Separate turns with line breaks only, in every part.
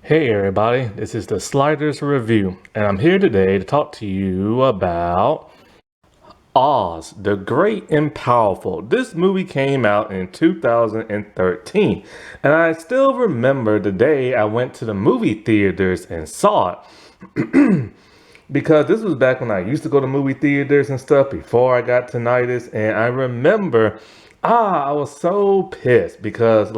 Hey everybody, this is the Sliders Review, and I'm here today to talk to you about Oz, the Great and Powerful. This movie came out in 2013, and I still remember the day I went to the movie theaters and saw it. Because this was back when I used to go to movie theaters and stuff before I got tinnitus, and I remember, I was so pissed because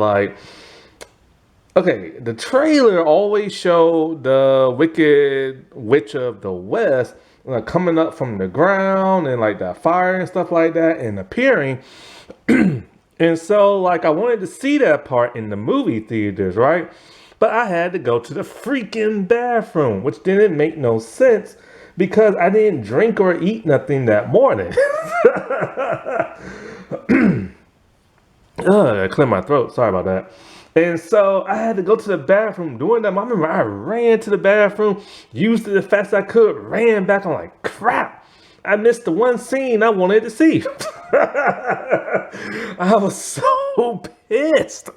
okay, the trailer always showed the Wicked Witch of the West coming up from the ground and like that fire and stuff like that and appearing. And so I wanted to see that part in the movie theaters, right? But I had to go to the freaking bathroom, which didn't make no sense because I didn't drink or eat nothing that morning. I cleared my throat. Sorry about that. And so I had to go to the bathroom doing that. I remember I ran to the bathroom, used it as fast as I could, ran back. I'm like, crap, I missed the one scene I wanted to see. I was so pissed.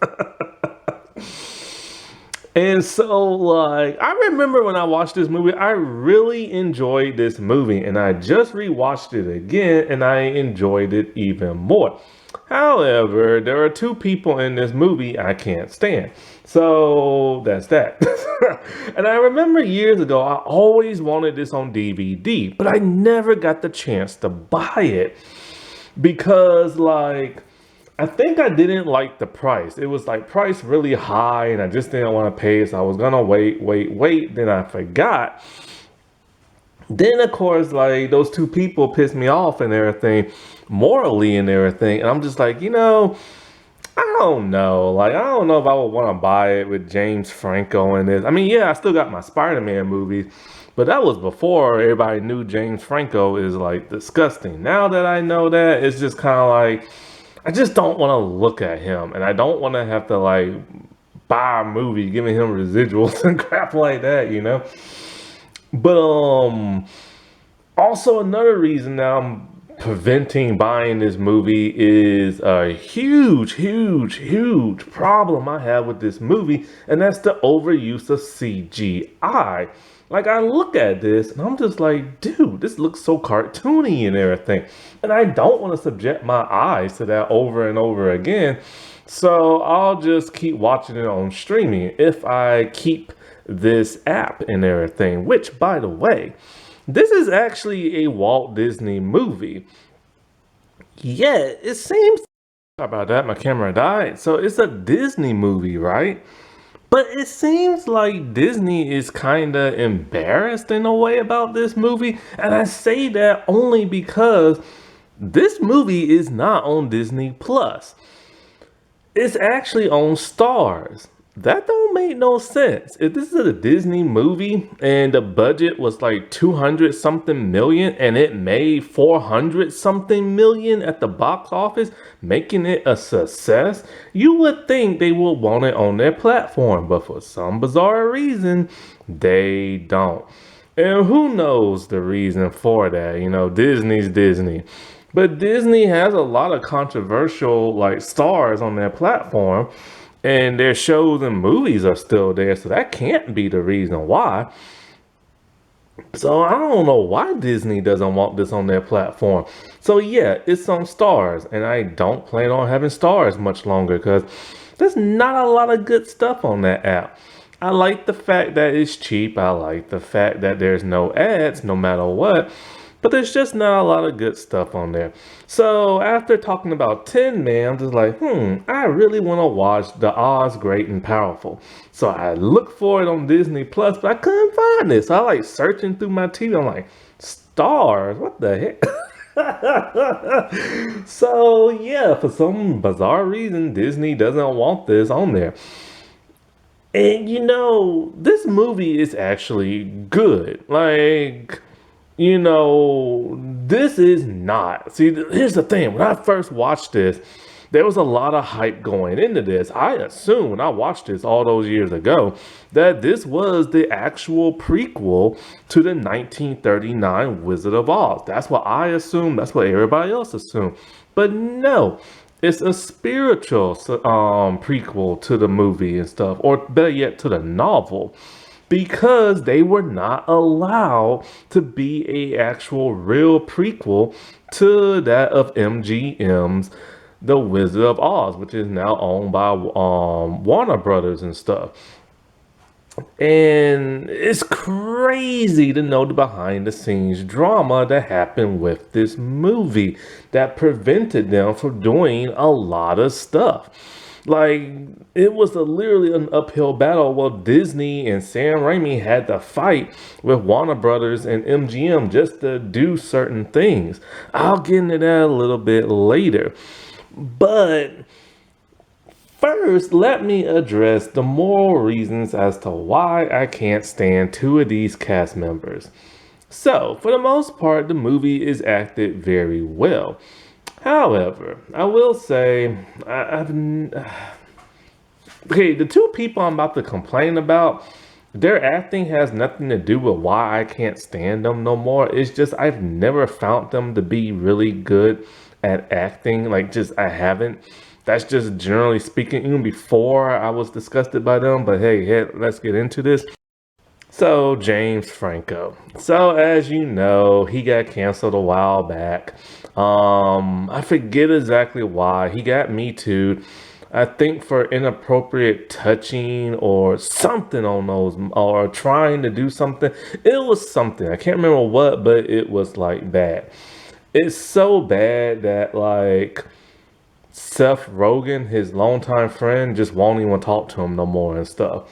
And so, I remember when I watched this movie, I really enjoyed this movie, and I just rewatched it again, and I enjoyed it even more. However, there are two people in this movie I can't stand. So that's that. And I remember years ago, I always wanted this on DVD, but I never got the chance to buy it because, I think I didn't like the price. It was price really high and I just didn't want to pay it. So I was going to wait. Then I forgot. Then of course, those two people pissed me off and everything, morally and everything. And I'm just I don't know. I don't know if I would want to buy it with James Franco in this. I mean, yeah, I still got my Spider-Man movies, but that was before everybody knew James Franco is disgusting. Now that I know that, it's just kind of I just don't want to look at him, and I don't want to have to buy a movie giving him residuals and crap like that, you know. But also another reason now I'm preventing buying this movie is a huge problem I have with this movie, and that's the overuse of CGI. I look at this and I'm just like, dude, this looks so cartoony and everything. And I don't want to subject my eyes to that over and over again. So I'll just keep watching it on streaming if I keep this app and everything, which, by the way, this is actually a Walt Disney movie. Yeah, it seems. Sorry about that, my camera died. So it's a Disney movie, right? But it seems like Disney is kind of embarrassed in a way about this movie. And I say that only because this movie is not on Disney Plus. It's actually on Stars. That don't make no sense. If this is a Disney movie and the budget was 200 something million and it made 400 something million at the box office, making it a success, you would think they would want it on their platform, but for some bizarre reason, they don't. And who knows the reason for that? You know, Disney's Disney. But Disney has a lot of controversial stars on their platform, and their shows and movies are still there, so that can't be the reason why. So I don't know why Disney doesn't want this on their platform. So yeah, it's on Stars, and I don't plan on having Stars much longer because there's not a lot of good stuff on that app. I like the fact that it's cheap. I like the fact that there's no ads no matter what. But there's just not a lot of good stuff on there. So after talking about Tin Man, I'm just I really want to watch The Oz Great and Powerful. So I looked for it on Disney Plus, but I couldn't find it. So I searching through my TV. I'm like, Stars? What the heck? So yeah, for some bizarre reason, Disney doesn't want this on there. And this movie is actually good. This is not. See, here's the thing. When I first watched this, there was a lot of hype going into this. I assumed when I watched this all those years ago that this was the actual prequel to the 1939 Wizard of Oz. That's what I assumed. That's what everybody else assumed. But no, It's a spiritual prequel to the movie and stuff, or better yet, to the novel, because they were not allowed to be a actual real prequel to that of MGM's The Wizard of Oz, which is now owned by Warner Brothers and stuff. And it's crazy to know the behind the scenes drama that happened with this movie that prevented them from doing a lot of stuff. Like, it was literally an uphill battle. Well, Disney and Sam Raimi had to fight with Warner Brothers and MGM just to do certain things. I'll get into that a little bit later. But first, let me address the moral reasons as to why I can't stand two of these cast members. So, for the most part, the movie is acted very well. However, I will say, okay, the two people I'm about to complain about, their acting has nothing to do with why I can't stand them no more. It's just I've never found them to be really good at acting. Like, just I haven't. That's just generally speaking, even before I was disgusted by them. But hey, let's get into this. So, James Franco. So, as you know, he got canceled a while back. I forget exactly why. He got Me Too. I think for inappropriate touching or something on those, or trying to do something. It was something. I can't remember what, but it was like bad. It's so bad that like Seth Rogen, his longtime friend, just won't even talk to him no more and stuff.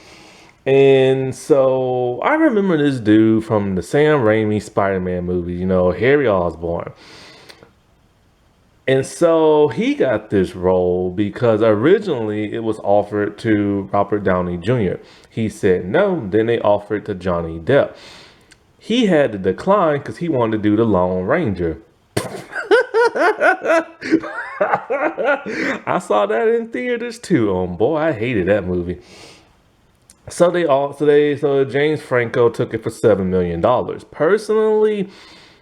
And so I remember this dude from the Sam Raimi Spider-Man movie, Harry Osborn. And so he got this role because originally it was offered to Robert Downey Jr. He said no, then they offered to Johnny Depp. He had to decline because he wanted to do the Lone Ranger. I saw that in theaters too. Oh boy, I hated that movie. So James Franco took it for $7 million. Personally,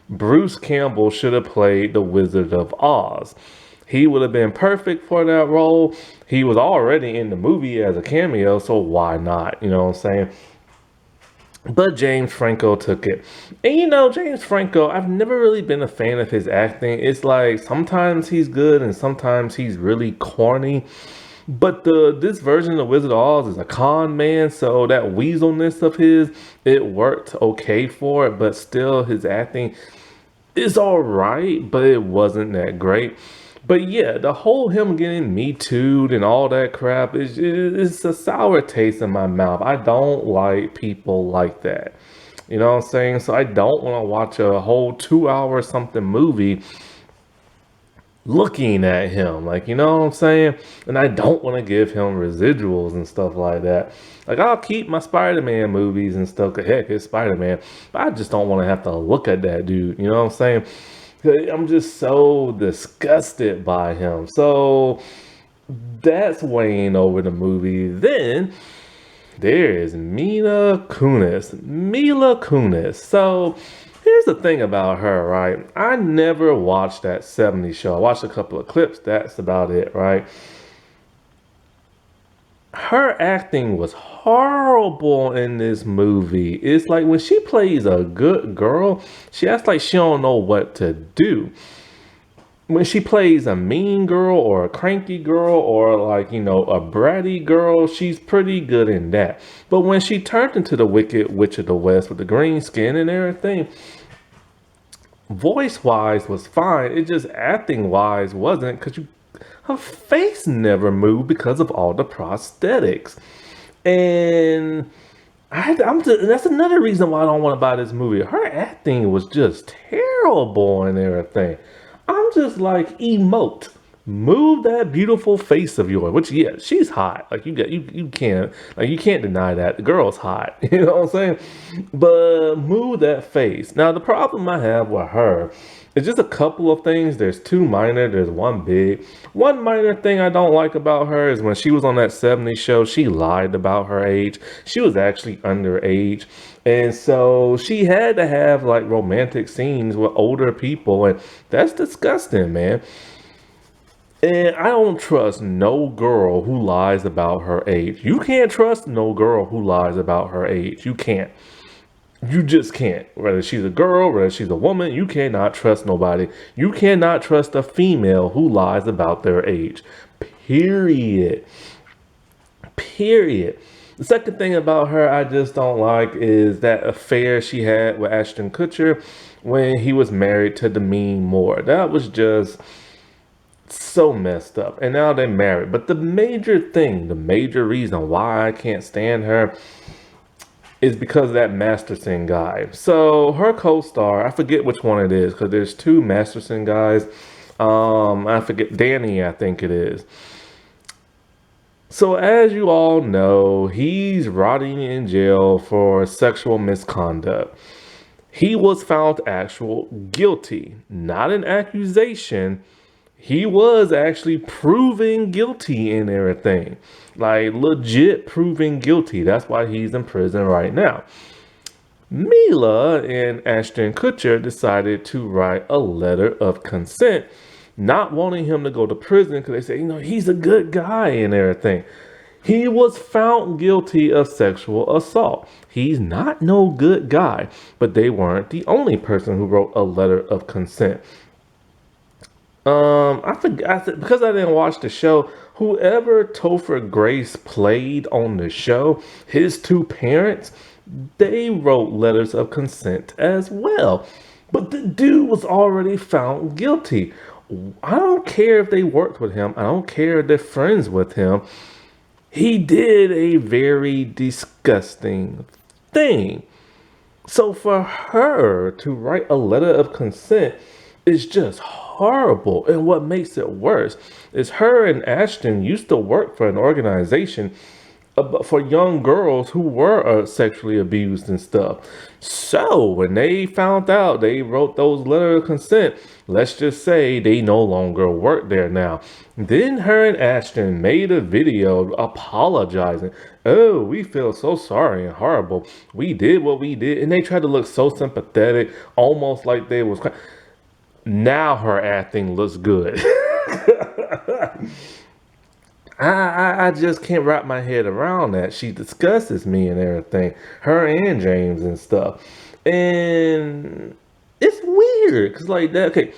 Bruce Campbell should have played the Wizard of Oz. He would have been perfect for that role. He was already in the movie as a cameo, so why not? You know what I'm saying? But James Franco took it. And James Franco, I've never really been a fan of his acting. It's like sometimes he's good and sometimes he's really corny. But this version of Wizard of Oz is a con man, so that weaselness of his, it worked okay for it, but still his acting is alright, but it wasn't that great. But yeah, the whole him getting Me Too'd and all that crap is a sour taste in my mouth. I don't like people like that. You know what I'm saying? So I don't want to watch a whole 2 hour something movie looking at him, like, you know what I'm saying? And I don't want to give him residuals and stuff like that. Like, I'll keep my Spider-Man movies and stuff, 'cause heck, it's Spider-Man, but I just don't want to have to look at that dude, you know what I'm saying? 'Cause I'm just so disgusted by him. So that's weighing over the movie. Then there is Mila Kunis. Mila Kunis. So here's the thing about her, right? I never watched that 70s show. I watched a couple of clips. That's about it, right? Her acting was horrible in this movie. It's like when she plays a good girl, she acts like she don't know what to do. When she plays a mean girl or a cranky girl or like, a bratty girl, she's pretty good in that. But when she turned into the Wicked Witch of the West with the green skin and everything, voice wise was fine. It just acting wise wasn't, because her face never moved because of all the prosthetics. And that's another reason why I don't want to buy this movie. Her acting was just terrible and everything. I'm just like, emote. Move that beautiful face of yours. Which, yeah, she's hot. Like, you can't deny that. The girl's hot. You know what I'm saying? But move that face. Now, the problem I have with her is just a couple of things. There's two minor, there's one big. One minor thing I don't like about her is when she was on that 70s show, she lied about her age. She was actually underage. And so she had to have like romantic scenes with older people. And that's disgusting, man. And I don't trust no girl who lies about her age. You can't trust no girl who lies about her age. You can't. You just can't. Whether she's a girl, whether she's a woman, you cannot trust nobody. You cannot trust a female who lies about their age. Period. Period. The second thing about her I just don't like is that affair she had with Ashton Kutcher when he was married to Demi Moore. That was just so messed up. And now they're married. But the major thing, the major reason why I can't stand her is because of that Masterson guy. So her co-star, I forget which one it is, because there's two Masterson guys. I forget, Danny, I think it is. So as you all know, he's rotting in jail for sexual misconduct. He was found actual guilty, not an accusation. He was actually proven guilty in everything. Like legit proven guilty. That's why he's in prison right now. Mila and Ashton Kutcher decided to write a letter of consent, not wanting him to go to prison because they say, he's a good guy and everything. He was found guilty of sexual assault. He's not no good guy, but they weren't the only person who wrote a letter of consent. I forgot because I didn't watch the show. Whoever Topher Grace played on the show, his two parents, they wrote letters of consent as well. But the dude was already found guilty. I don't care if they worked with him. I don't care if they're friends with him. He did a very disgusting thing. So for her to write a letter of consent is just horrible. And what makes it worse is her and Ashton used to work for an organization for young girls who were sexually abused and stuff. So when they found out they wrote those letters of consent, let's just say they no longer work there now. Then her and Ashton made a video apologizing. Oh, we feel so sorry and horrible. We did what we did. And they tried to look so sympathetic, almost like they was crying. Now her acting looks good. I just can't wrap my head around that. She disgustes me and everything. Her and James and stuff. And it's weird. Because like that, okay.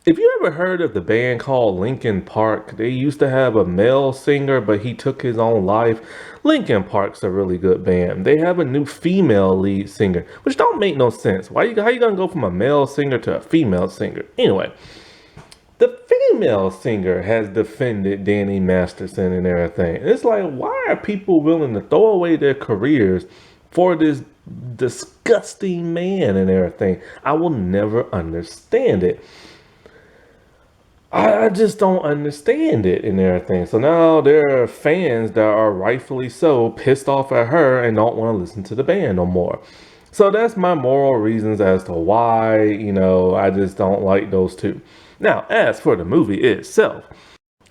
If you ever heard of the band called Linkin Park, they used to have a male singer, but he took his own life. Linkin Park's a really good band. They have a new female lead singer, which don't make no sense. How you gonna go from a male singer to a female singer? Anyway, the female singer has defended Danny Masterson and everything. And it's like, why are people willing to throw away their careers for this disgusting man and everything? I will never understand it. I just don't understand it and everything. So now there are fans that are rightfully so pissed off at her and don't want to listen to the band no more. So that's my moral reasons as to why, I just don't like those two. Now, as for the movie itself,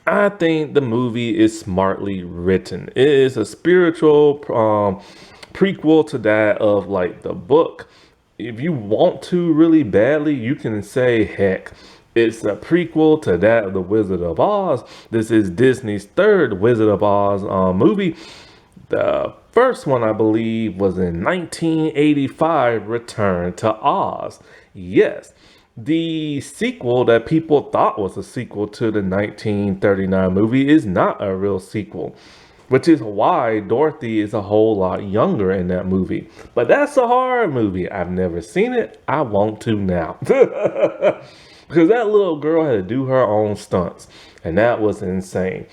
I think the movie is smartly written. It is a spiritual prequel to that of like the book. If you want to really badly, you can say, heck, it's a prequel to that of The Wizard of Oz. This is Disney's third Wizard of Oz movie. The first one, I believe, was in 1985, Return to Oz. Yes, the sequel that people thought was a sequel to the 1939 movie is not a real sequel, which is why Dorothy is a whole lot younger in that movie. But that's a horror movie. I've never seen it. I want to now. Because that little girl had to do her own stunts. And that was insane.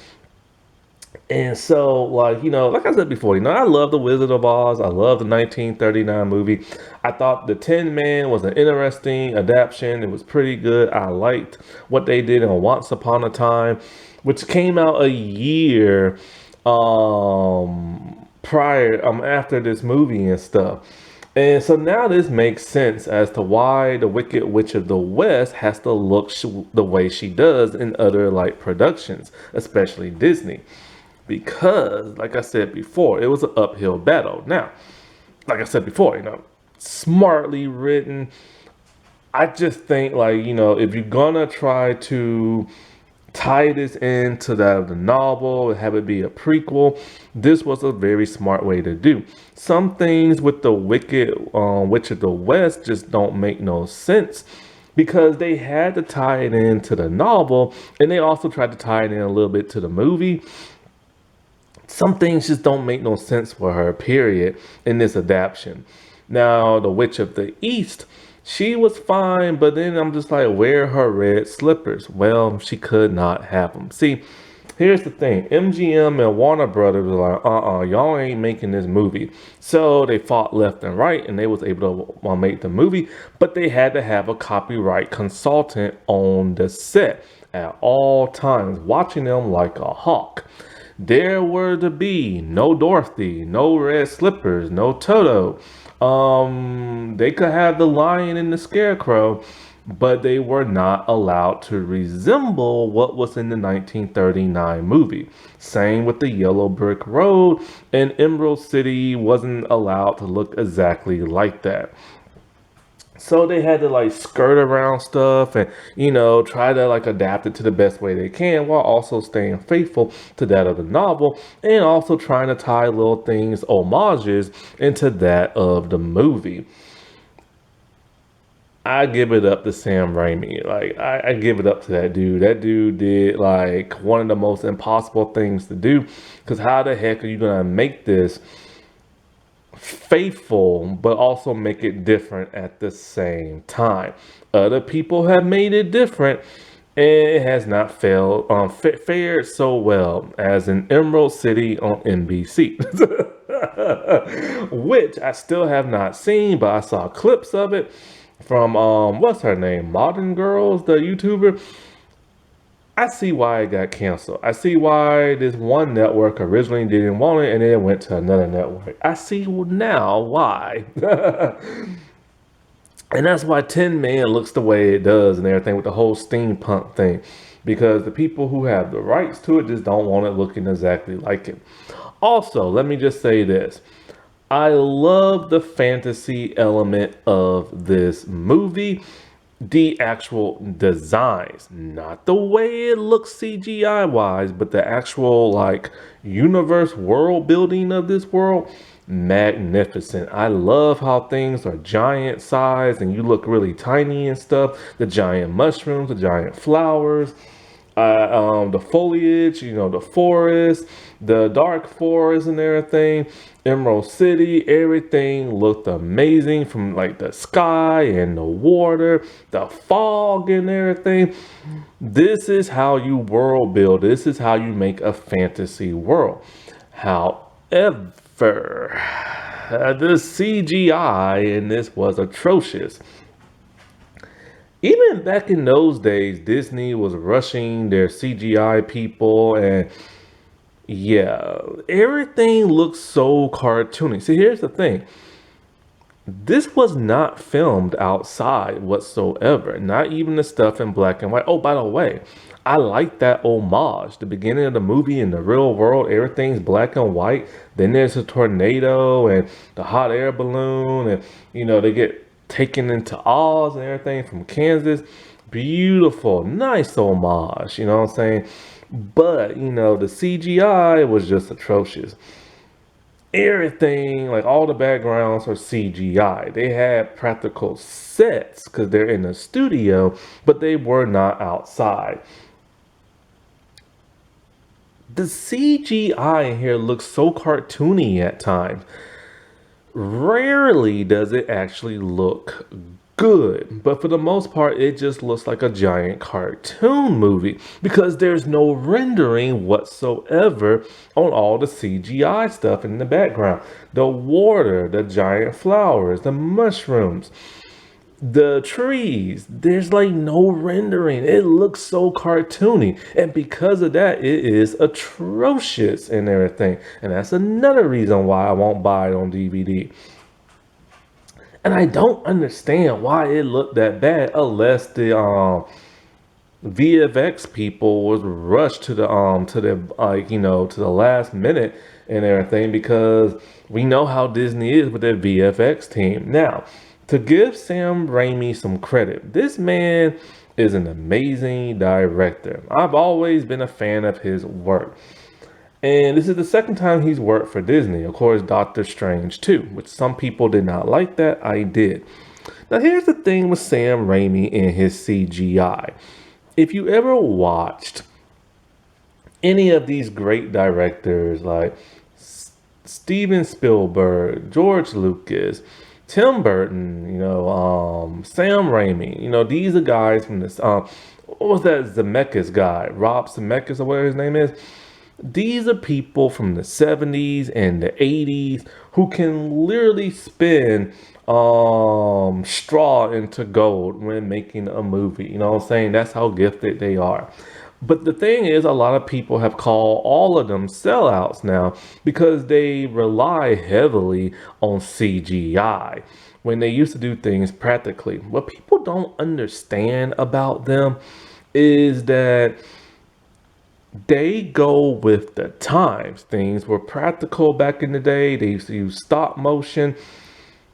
And so, like I said before, I love The Wizard of Oz. I love the 1939 movie. I thought The Tin Man was an interesting adaptation. It was pretty good. I liked what they did in Once Upon a Time, which came out a year after this movie and stuff. And so now this makes sense as to why the Wicked Witch of the West has to look the way she does in other like productions, especially Disney. Because, like I said before, it was an uphill battle. Now, like I said before, smartly written. I just think like, if you're gonna try to tie this into that of the novel and have it be a prequel. This was a very smart way to do. Some things with the Wicked Witch of the West just don't make no sense because they had to tie it into the novel and they also tried to tie it in a little bit to the movie. Some things just don't make no sense for her, period, in this adaptation. Now, the Witch of the East, she was fine, but then I'm just like, where are her red slippers? Well, she could not have them. See, here's the thing. MGM and Warner Brothers were like, y'all ain't making this movie. So they fought left and right, and they was able to make the movie, but they had to have a copyright consultant on the set at all times, watching them like a hawk. There were to be no Dorothy, no red slippers, no Toto. They could have the lion and the scarecrow, but they were not allowed to resemble what was in the 1939 movie. Same with the Yellow Brick Road, and Emerald City wasn't allowed to look exactly like that. So they had to like skirt around stuff and, try to like adapt it to the best way they can while also staying faithful to that of the novel and also trying to tie little things, homages into that of the movie. I give it up to Sam Raimi. Like, I give it up to that dude. That dude did like one of the most impossible things to do. Because how the heck are you going to make this faithful but also make it different at the same time? Other people have made it different and it has not fared so well as in Emerald City on NBC. Which I still have not seen, but I saw clips of it from what's her name, Modern Girls, the YouTuber. I see why it got canceled. I see why this one network originally didn't want it and then it went to another network. I see now why. And that's why Tin Man looks the way it does and everything with the whole steampunk thing. Because the people who have the rights to it just don't want it looking exactly like it. Also, let me just say this. I love the fantasy element of this movie. The actual designs, not the way it looks CGI wise, but the actual like universe world building of this world, magnificent. I love how things are giant size and you look really tiny and stuff. The giant mushrooms, the giant flowers, the foliage, the forest, the dark forest and everything. Emerald City, everything looked amazing from like the sky and the water, the fog and everything. This is how you world build. This is how you make a fantasy world. However, the CGI in this was atrocious. Even back in those days, Disney was rushing their CGI people and yeah, everything looks so cartoony. See, here's the thing. This was not filmed outside whatsoever. Not even the stuff in black and white. Oh, by the way, I like that homage. The beginning of the movie in the real world, everything's black and white. Then there's a tornado and the hot air balloon. And, they get taken into Oz and everything from Kansas. Beautiful. Nice homage. You know what I'm saying? But, the CGI was just atrocious. Everything, like all the backgrounds are CGI. They had practical sets because they're in a studio, but they were not outside. The CGI in here looks so cartoony at times. Rarely does it actually look good, but for the most part it just looks like a giant cartoon movie because there's no rendering whatsoever on all the CGI stuff in the background. The water, the giant flowers, the mushrooms, the trees, there's like no rendering. It looks so cartoony, and because of that it is atrocious and everything, and that's another reason why I won't buy it on DVD. And I don't understand why it looked that bad unless the VFX people was rushed to the to the last minute and everything because we know how Disney is with their VFX team. Now, to give Sam Raimi some credit, this man is an amazing director. I've always been a fan of his work. And this is the second time he's worked for Disney. Of course, Doctor Strange too, which some people did not like that. I did. Now, here's the thing with Sam Raimi and his CGI. If you ever watched any of these great directors like Steven Spielberg, George Lucas, Tim Burton, Sam Raimi, these are guys from this, what was that Zemeckis guy, Rob Zemeckis or whatever his name is? These are people from the 70s and the 80s who can literally spin straw into gold when making a movie. You know what I'm saying? That's how gifted they are. But the thing is, a lot of people have called all of them sellouts now because they rely heavily on CGI when they used to do things practically. What people don't understand about them is that they go with the times. Things were practical back in the day. They used to use stop motion.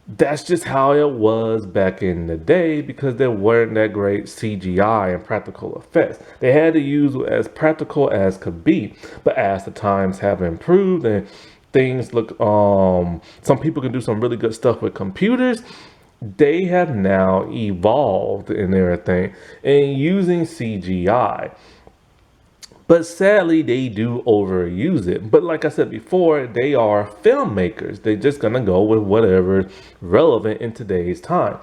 That's just how it was back in the day because there weren't that great CGI and practical effects. They had to use as practical as could be. But as the times have improved and things look, some people can do some really good stuff with computers. They have now evolved in everything and using CGI. But sadly, they do overuse it. But like I said before, they are filmmakers. They're just going to go with whatever's relevant in today's time.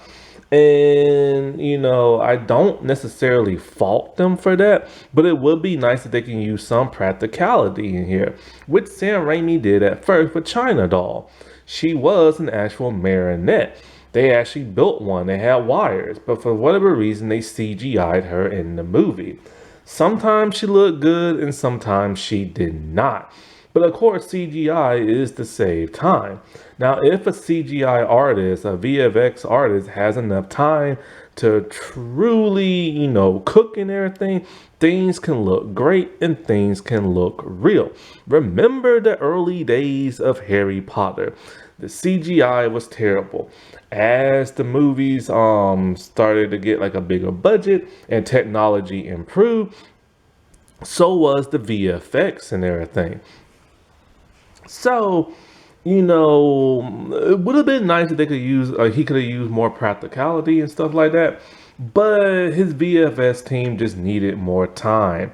And, I don't necessarily fault them for that, but it would be nice if they can use some practicality in here, which Sam Raimi did at first with China Doll. She was an actual marionette. They actually built one. They had wires, but for whatever reason, they CGI'd her in the movie. Sometimes she looked good and sometimes she did not. But of course, CGI is to save time. Now, if a CGI artist, a VFX artist, has enough time to truly, cook and everything, things can look great and things can look real. Remember the early days of Harry Potter. The CGI was terrible. As the movies started to get like a bigger budget and technology improved, so was the VFX and everything. So, it would have been nice if they could use, he could have used more practicality and stuff like that. But his VFX team just needed more time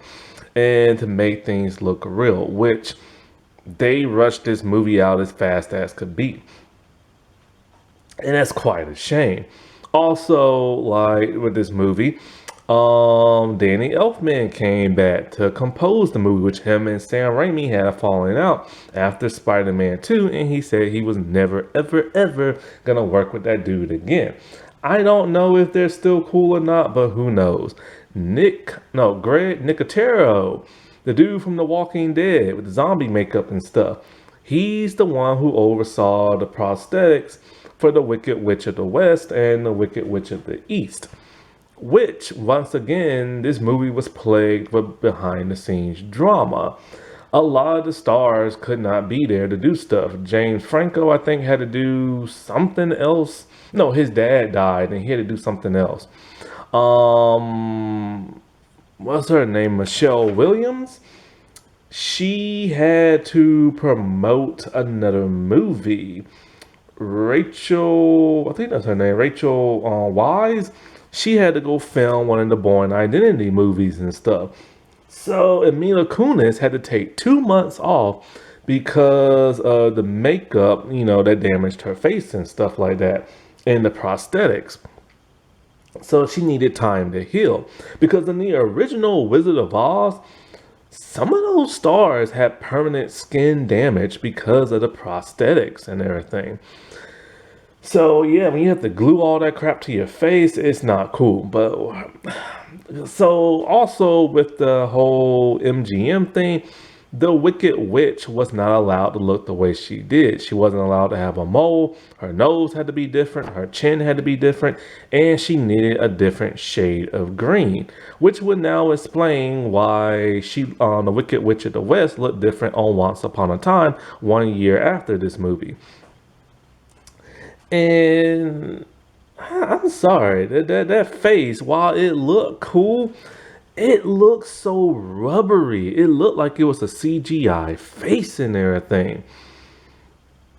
and to make things look real, which they rushed this movie out as fast as could be. And that's quite a shame. Also, like with this movie, Danny Elfman came back to compose the movie, which him and Sam Raimi had a falling out after Spider-Man 2, and he said he was never, ever, ever gonna work with that dude again. I don't know if they're still cool or not, but who knows? Greg Nicotero, the dude from The Walking Dead with the zombie makeup and stuff. He's the one who oversaw the prosthetics for the Wicked Witch of the West and the Wicked Witch of the East. Which, once again, this movie was plagued with behind-the-scenes drama. A lot of the stars could not be there to do stuff. James Franco, I think, had to do something else. No, his dad died and he had to do something else. What's her name? Michelle Williams? She had to promote another movie. Rachel, I think that's her name, Rachel Wise. She had to go film one of the Bourne Identity movies and stuff. So Mila Kunis had to take 2 months off because of the makeup, that damaged her face and stuff like that, and the prosthetics. So she needed time to heal. Because in the original Wizard of Oz, some of those stars had permanent skin damage because of the prosthetics and everything. So yeah, when you have to glue all that crap to your face, it's not cool. But so also with the whole MGM thing, the Wicked Witch was not allowed to look the way she did. She wasn't allowed to have a mole. Her nose had to be different. Her chin had to be different. And she needed a different shade of green, which would now explain why she on the Wicked Witch of the West looked different on Once Upon a Time 1 year after this movie. And I'm sorry, that face, while it looked cool, it looked so rubbery. It looked like it was a CGI face and everything.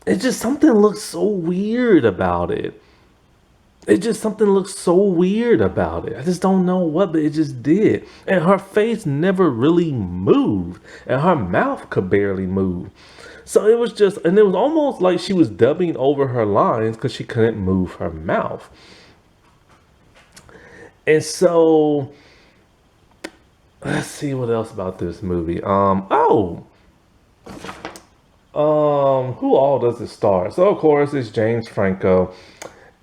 It just something looked so weird about it. It just something looks so weird about it. I just don't know what, but it just did. And her face never really moved, and her mouth could barely move. So it was just, and it was almost like she was dubbing over her lines because she couldn't move her mouth. And so let's see what else about this movie. Who all does it star? So of course it's James Franco,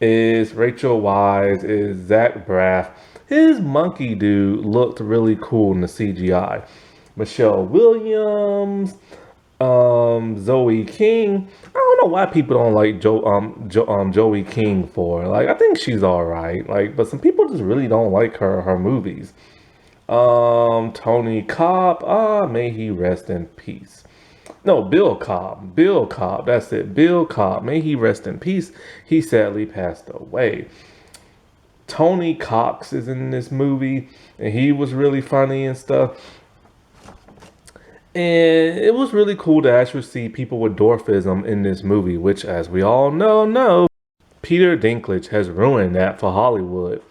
is Rachel Wise, is Zach Braff. His monkey dude looked really cool in the CGI. Michelle Williams, Zoe King. I don't know why people don't like Joey King for. Like, I think she's all right. Like, but some people just really don't like her movies. Tony Cobb. May he rest in peace. No, Bill Cobb. Bill Cobb. That's it. Bill Cobb. May he rest in peace. He sadly passed away. Tony Cox is in this movie, and he was really funny and stuff. And it was really cool to actually see people with dwarfism in this movie, which, as we all know, Peter Dinklage has ruined that for Hollywood.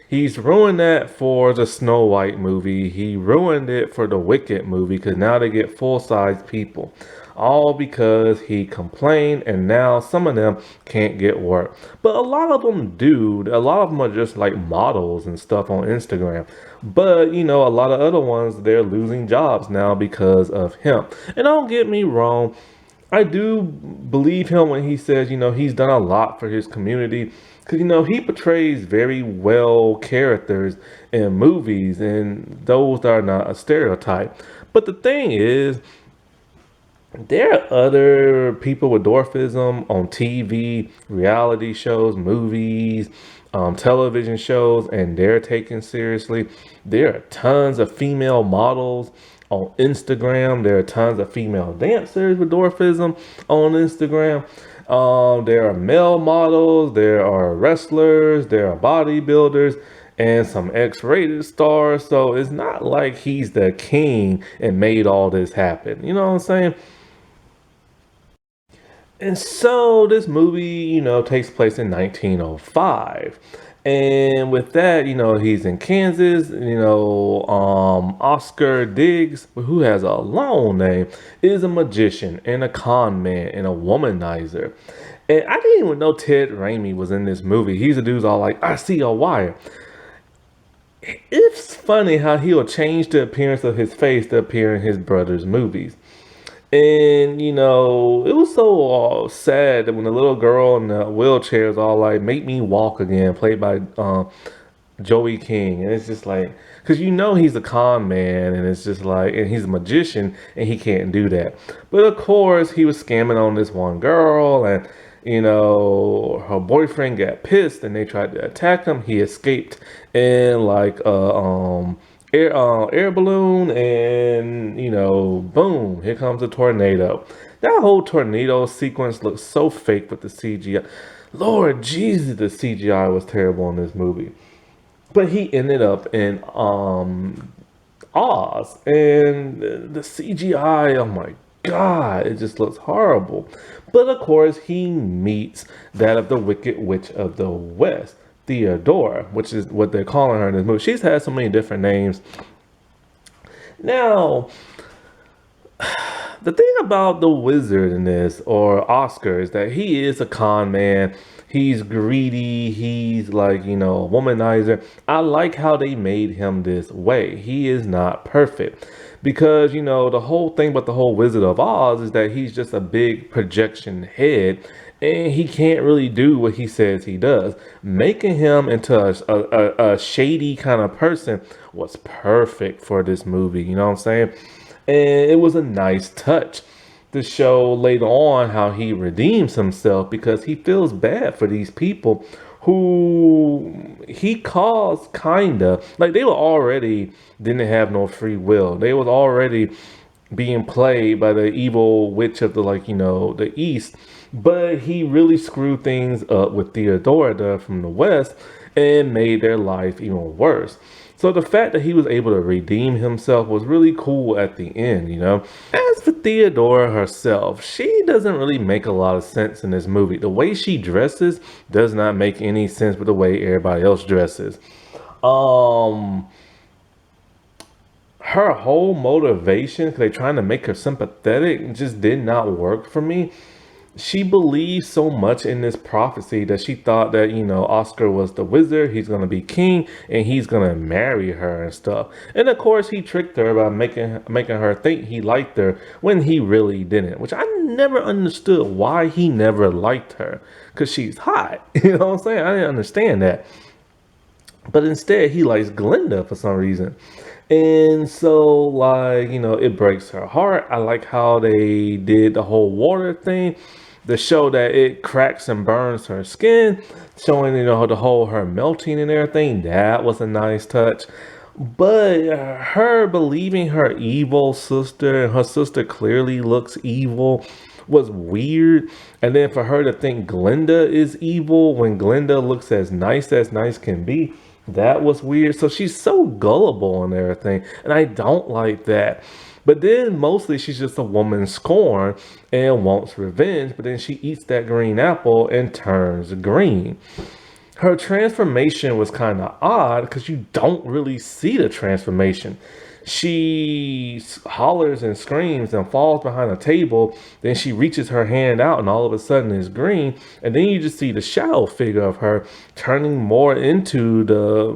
He's ruined that for the Snow White movie. He ruined it for the Wicked movie because now they get full-size people. All because he complained and now some of them can't get work. But a lot of them do. A lot of them are just like models and stuff on Instagram. But, you know, a lot of other ones, they're losing jobs now because of him. And don't get me wrong, I do believe him when he says, you know, he's done a lot for his community. Because, you know, he portrays very well characters in movies, and those are not a stereotype. But the thing is, there are other people with dwarfism on TV, reality shows, movies, television shows, and they're taken seriously. There are tons of female models on Instagram. There are tons of female dancers with dwarfism on Instagram. There are male models, there are wrestlers, there are bodybuilders, and some X-rated stars. So it's not like he's the king and made all this happen. You know what I'm saying? And so this movie, you know, takes place in 1905. And with that, you know, he's in Kansas, you know, Oscar Diggs, who has a long name, is a magician and a con man and a womanizer. And I didn't even know Ted Raimi was in this movie. He's a dude's all like, I see a wire. It's funny how he'll change the appearance of his face to appear in his brother's movies. And you know, it was so sad that when the little girl in the wheelchair is all like, "Make me walk again," played by Joey King, and it's just like, because you know he's a con man, and it's just like, and he's a magician, and he can't do that. But of course, he was scamming on this one girl, and you know, her boyfriend got pissed, and they tried to attack him. He escaped in like air balloon, and you know, boom, here comes a tornado. That whole tornado sequence looks so fake with the CGI. Lord Jesus, the CGI was terrible in this movie. But he ended up in Oz, and the CGI, oh my God, it just looks horrible. But of course, he meets that of the Wicked Witch of the West, Theodora, which is what they're calling her in this movie. She's had so many different names. Now, the thing about the wizard in this, or Oscar, is that he is a con man. He's greedy. He's like, you know, a womanizer. I like how they made him this way. He is not perfect. Because, you know, the whole thing about the whole Wizard of Oz is that he's just a big projection head, and he can't really do what he says he does. Making him into a shady kind of person was perfect for this movie. You know what I'm saying? And it was a nice touch to show later on how he redeems himself, because he feels bad for these people who he caused, kinda like, they were already didn't have no free will. They was already being played by the evil witch of the the East, but he really screwed things up with Theodora from the West and made their life even worse. So the fact that he was able to redeem himself was really cool at the end. As for Theodora herself, she doesn't really make a lot of sense in this movie. The way she dresses does not make any sense with the way everybody else dresses. Um, Her whole motivation, because they're trying to make her sympathetic, just did not work for me. She believed so much in this prophecy that she thought that, Oscar was the wizard, he's going to be king, and he's going to marry her and stuff. And of course, he tricked her by making her think he liked her when he really didn't, which I never understood why he never liked her, because she's hot. You know what I'm saying? I didn't understand that. But instead, he likes Glinda for some reason. And so, it breaks her heart. I like how they did the whole water thing to show that it cracks and burns her skin, showing, the whole her melting and everything. That was a nice touch. But her believing her evil sister, and her sister clearly looks evil, was weird. And then for her to think Glinda is evil when Glinda looks as nice can be, that was weird. So she's so gullible and everything. And I don't like that. But then mostly she's just a woman scorned and wants revenge. But then she eats that green apple and turns green. Her transformation was kind of odd because you don't really see the transformation. She hollers and screams and falls behind a table. Then she reaches her hand out and all of a sudden it's green. And then you just see the shadow figure of her turning more into the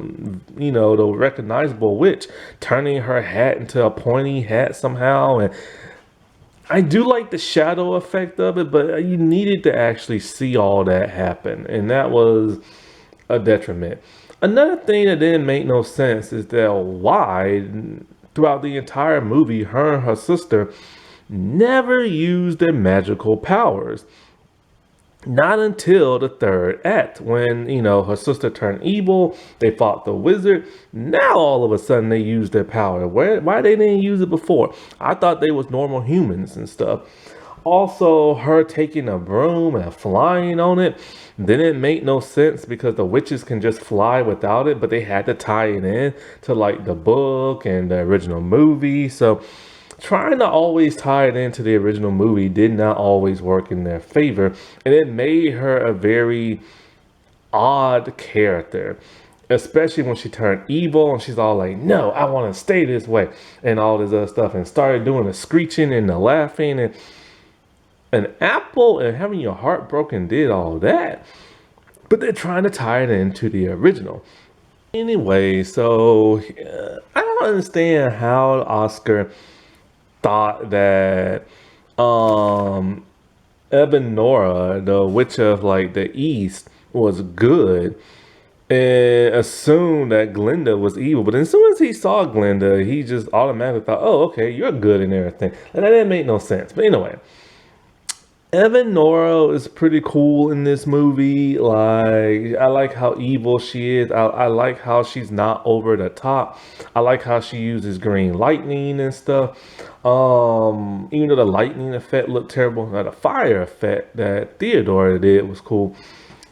recognizable witch, turning her hat into a pointy hat somehow. And I do like the shadow effect of it, but you needed to actually see all that happen. And that was a detriment. Another thing that didn't make no sense is that why throughout the entire movie, her and her sister never used their magical powers. Not until the third act, when, her sister turned evil, they fought the wizard. Now all of a sudden they used their power. Why they didn't use it before? I thought they was normal humans and stuff. Also, her taking a broom and flying on it didn't make no sense because the witches can just fly without it, but they had to tie it in to like the book and the original movie. So trying to always tie it into the original movie did not always work in their favor, and it made her a very odd character, especially when she turned evil and she's all like, no, I want to stay this way and all this other stuff, and started doing the screeching and the laughing. And an apple and having your heart broken did all that, but they're trying to tie it into the original. Anyway, so I don't understand how Oscar thought that Evanora, the witch of like the East, was good and assumed that Glinda was evil. But as soon as he saw Glinda, he just automatically thought, oh, okay, you're good and everything. And that didn't make no sense. But anyway, Evan Nora is pretty cool in this movie. Like, I like how evil she is. I like how she's not over the top. I like how she uses green lightning and stuff. Even though the lightning effect looked terrible, the fire effect that Theodora did was cool.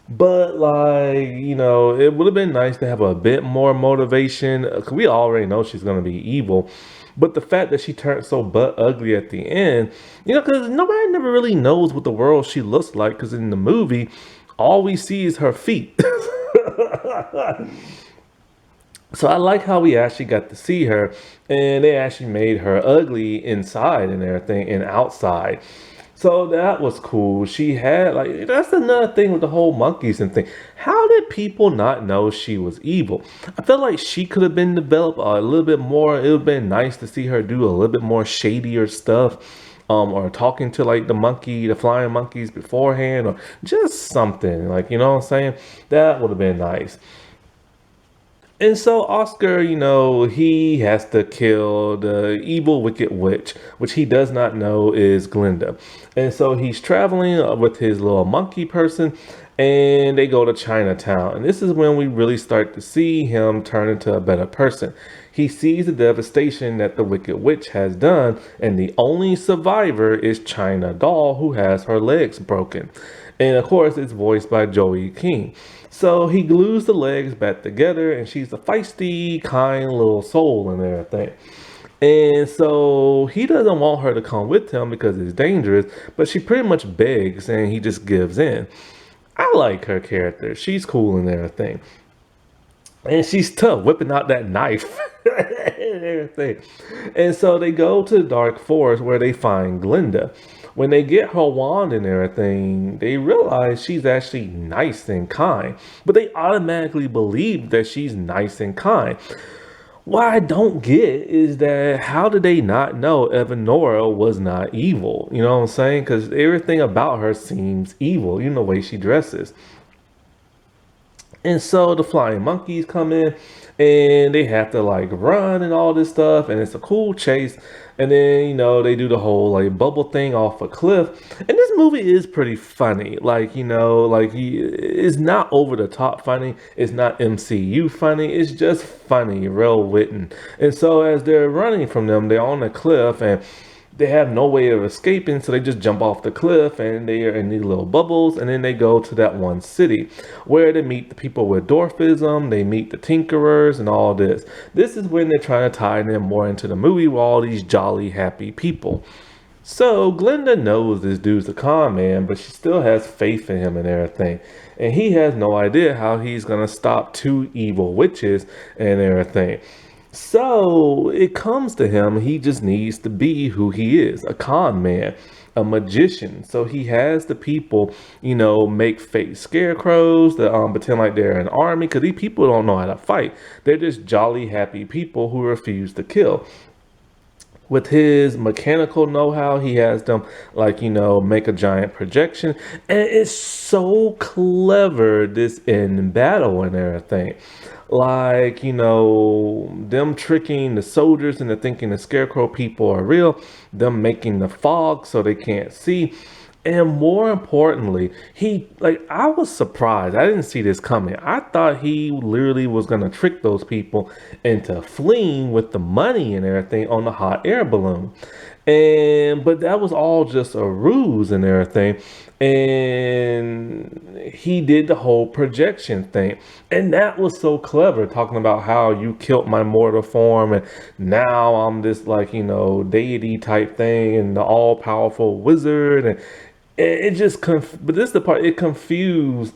But like, it would have been nice to have a bit more motivation. 'Cause we already know she's gonna be evil. But the fact that she turned so butt ugly at the end, because nobody never really knows what the world she looks like. Because in the movie, all we see is her feet. So I like how we actually got to see her, and they actually made her ugly inside and everything and outside. So that was cool. She had like, that's another thing with the whole monkeys and thing. How did people not know she was evil? I feel like she could have been developed a little bit more. It would have been nice to see her do a little bit more shadier stuff. Or talking to like the flying monkeys beforehand, or just something like, you know what I'm saying? That would have been nice. And so Oscar, he has to kill the evil wicked witch, which he does not know is Glinda. And so he's traveling with his little monkey person, and they go to Chinatown. And this is when we really start to see him turn into a better person. He sees the devastation that the Wicked Witch has done, and the only survivor is China Doll, who has her legs broken. And of course, it's voiced by Joey King. So he glues the legs back together, and she's a feisty, kind little soul and everything. And so he doesn't want her to come with him because it's dangerous, but she pretty much begs and he just gives in. I like her character. She's cool and everything. And she's tough, whipping out that knife and everything. And so they go to the Dark Forest where they find Glinda. When they get her wand and everything, they realize she's actually nice and kind. But they automatically believe that she's nice and kind. What I don't get is that how did they not know Evanora was not evil? You know what I'm saying? Because everything about her seems evil, the way she dresses. And so the flying monkeys come in and they have to like run and all this stuff. And it's a cool chase. And then, they do the whole like bubble thing off a cliff. And this movie is pretty funny. Like, it's not over the top funny. It's not MCU funny. It's just funny, real witten. And so as they're running from them, they're on a cliff and they have no way of escaping, so they just jump off the cliff and they are in these little bubbles, and then they go to that one city where they meet the people with dwarfism, they meet the tinkerers and all this. This is when they're trying to tie them more into the movie with all these jolly, happy people. So Glinda knows this dude's a con man, but she still has faith in him and everything. And he has no idea how he's gonna stop two evil witches and everything. So it comes to him, he just needs to be who he is, a con man, a magician. So he has the people, make fake scarecrows that pretend like they're an army, because these people don't know how to fight. They're just jolly, happy people who refuse to kill. With his mechanical know-how, he has them make a giant projection, and it's so clever this in battle and everything. Them tricking the soldiers into thinking the scarecrow people are real, them making the fog so they can't see. And more importantly, I was surprised. I didn't see this coming. I thought he literally was going to trick those people into fleeing with the money and everything on the hot air balloon. But that was all just a ruse and everything. And he did the whole projection thing. And that was so clever, talking about how you killed my mortal form and now I'm this deity type thing and the all powerful wizard. And it just, but this is the part, it confused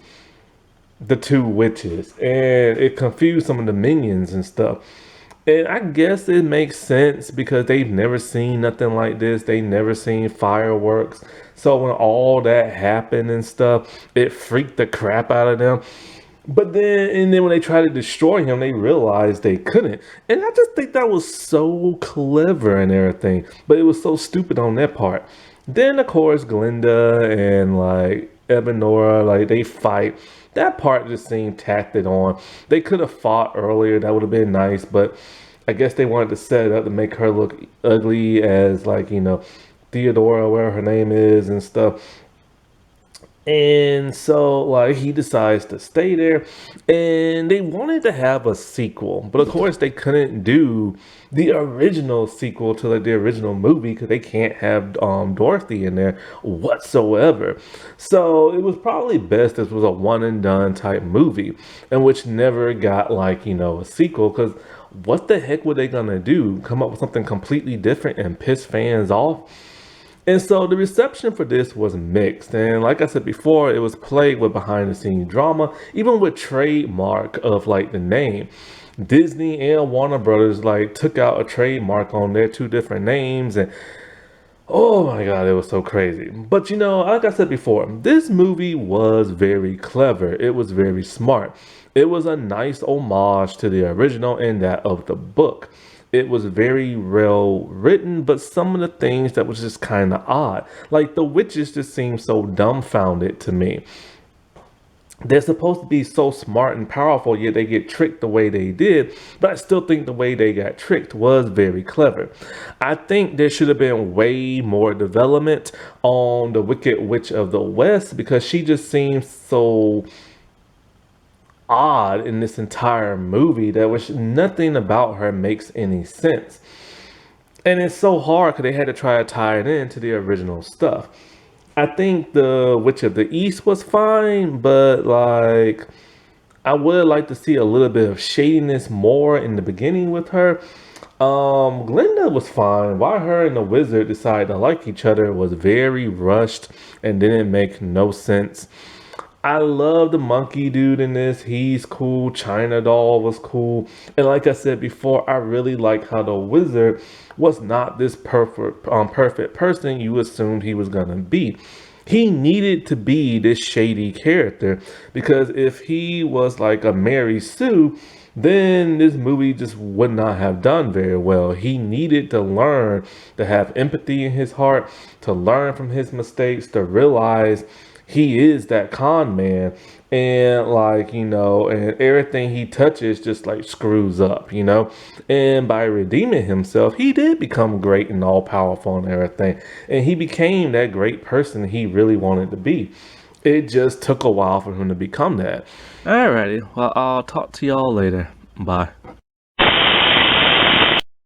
the two witches and it confused some of the minions and stuff. And I guess it makes sense because they've never seen nothing like this. They never seen fireworks. So when all that happened and stuff, it freaked the crap out of them. But then when they tried to destroy him, they realized they couldn't. And I just think that was so clever and everything. But it was so stupid on their part. Then, of course, Glinda and Evanora, they fight. That part just seemed tacked on. They could have fought earlier. That would have been nice. But I guess they wanted to set it up to make her look ugly as, Theodora, whatever her name is and stuff. And so, he decides to stay there. And they wanted to have a sequel. But, of course, they couldn't do the original sequel to, the original movie because they can't have Dorothy in there whatsoever. So, it was probably best this was a one-and-done type movie. And which never got, a sequel. Because what the heck were they going to do? Come up with something completely different and piss fans off? And so the reception for this was mixed. And like I said before, it was plagued with behind the scenes drama, even with trademark of the name. Disney and Warner Brothers took out a trademark on their two different names. And oh my God, it was so crazy. But like I said before, this movie was very clever. It was very smart. It was a nice homage to the original and that of the book. It was very well written, but some of the things that was just kind of odd. The witches just seemed so dumbfounded to me. They're supposed to be so smart and powerful, yet they get tricked the way they did. But I still think the way they got tricked was very clever. I think there should have been way more development on the Wicked Witch of the West because she just seems so odd in this entire movie that which nothing about her makes any sense. And it's so hard because they had to try to tie it into the original stuff. I think the Witch of the East was fine, but like I would like to see a little bit of shadiness more in the beginning with her. Glinda was fine. Why her and the wizard decided to like each other was very rushed and didn't make no sense. I love the monkey dude in this. He's cool. China Doll was cool. And like I said before, I really like how the wizard was not this perfect person you assumed he was gonna be. He needed to be this shady character because if he was like a Mary Sue, then this movie just would not have done very well. He needed to learn to have empathy in his heart, to learn from his mistakes, to realize he is that con man, and like and everything he touches just like screws up, and by redeeming himself he did become great and all powerful and everything, and he became that great person he really wanted to be. It just took a while for him to become that. Alrighty, well, I'll talk to y'all later. Bye.